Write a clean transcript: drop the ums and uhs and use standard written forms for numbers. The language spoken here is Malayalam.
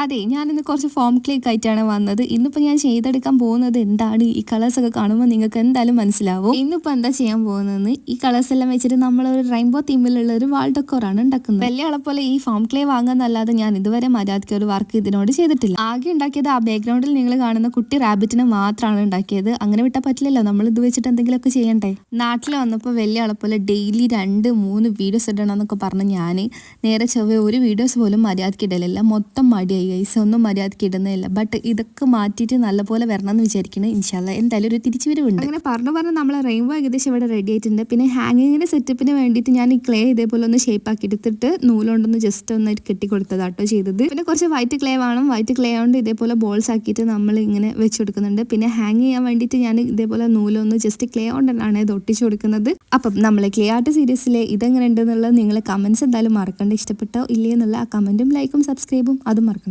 അതെ, ഞാനിന്ന് കുറച്ച് ഫോം ക്ലേക്ക് ആയിട്ടാണ് വന്നത്. ഇന്നിപ്പോൾ ഞാൻ ചെയ്തെടുക്കാൻ പോകുന്നത് എന്താണ്, ഈ കളേഴ്സൊക്കെ കാണുമ്പോൾ നിങ്ങൾക്ക് എന്തായാലും മനസ്സിലാവും. ഇന്നിപ്പോൾ എന്താ ചെയ്യാൻ പോകുന്നതെന്ന്, ഈ കളേഴ്സ് എല്ലാം വെച്ചിട്ട് നമ്മളൊരു റെയിൻബോ തീമിലുള്ള ഒരു വാൾ ഡെക്കോറാണ് ഉണ്ടാക്കുന്നത്. വലിയ ആളെപ്പോലെ ഈ ഫോം ക്ലേ വാങ്ങാന്നല്ലാതെ ഞാൻ ഇതുവരെ മര്യാദയ്ക്ക് ഒരു വർക്ക് ഇതിനോട് ചെയ്തിട്ടില്ല. ആകെ ഉണ്ടാക്കിയത് ആ ബാക്ക്ഗ്രൗണ്ടിൽ നിങ്ങൾ കാണുന്ന കുട്ടി റാബിറ്റിനെ മാത്രമാണ് ഉണ്ടാക്കിയത്. അങ്ങനെ വിട്ടാൽ പറ്റില്ലല്ലോ, നമ്മൾ ഇത് വെച്ചിട്ട് എന്തെങ്കിലുമൊക്കെ ചെയ്യണ്ടേ. നാട്ടിൽ വന്നപ്പോൾ വലിയ ആളെപ്പോലെ ഡെയിലി 2-3 വീഡിയോസ് ഇടണം എന്നൊക്കെ പറഞ്ഞ് ഞാൻ നേരെ ചൊവ്വേ ഒരു വീഡിയോസ് പോലും മര്യാദയ്ക്ക് ഇടലില്ല. മൊത്തം മടിയായി ഗൈസ്, ഒന്നും മര്യാദയ്ക്ക് ഇടുന്നില്ല. ബട്ട് ഇതൊക്കെ മാറ്റിയിട്ട് നല്ലപോലെ വരണം എന്ന് വിചാരിക്കുന്നത്. ഇൻഷാല്ല എന്തായാലും ഒരു തിരിച്ചുവരവുണ്ട്. അങ്ങനെ പറഞ്ഞ് നമ്മളെ റെയിൻബോ ഏകദേശം ഇവിടെ റെഡി ആയിട്ടുണ്ട്. പിന്നെ ഹാങ്ങിങ്ങിന്റെ സെറ്റപ്പിന് വേണ്ടിയിട്ട് ഞാൻ ഈ ക്ലേ ഇതേപോലെ ഒന്ന് ഷേപ്പ് ആക്കി എടുത്തിട്ട് നൂലുകൊണ്ടൊന്ന് ജസ്റ്റ് ഒന്ന് കെട്ടി കൊടുത്തതാട്ടോ ചെയ്തത്. പിന്നെ കുറച്ച് വൈറ്റ് ക്ലേ വേണം. വൈറ്റ് ക്ലേ കൊണ്ട് ഇതേപോലെ ബോൾസ് ആക്കിയിട്ട് നമ്മൾ ഇങ്ങനെ വെച്ച് കൊടുക്കുന്നുണ്ട്. പിന്നെ ഹാങ് ചെയ്യാൻ വേണ്ടിയിട്ട് ഞാൻ ഇതേപോലെ നൂലൊന്ന് ജസ്റ്റ് ക്ലേ കൊണ്ടാണ് ഇത് ഒട്ടിച്ചു കൊടുക്കുന്നത്. അപ്പം നമ്മളെ ക്ലേ ആർട്ട് സീരീസിലെ ഇതെങ്ങനെ ഉണ്ടെന്നുള്ളത് നിങ്ങൾ കമന്റ്സ് എന്തായാലും മറക്കണ്ട. ഇഷ്ടപ്പെട്ടോ ഇല്ലേ എന്നുള്ള ആ കമന്റും ലൈക്കും സബ്സ്ക്രൈബും അതും മറക്കണ്ട.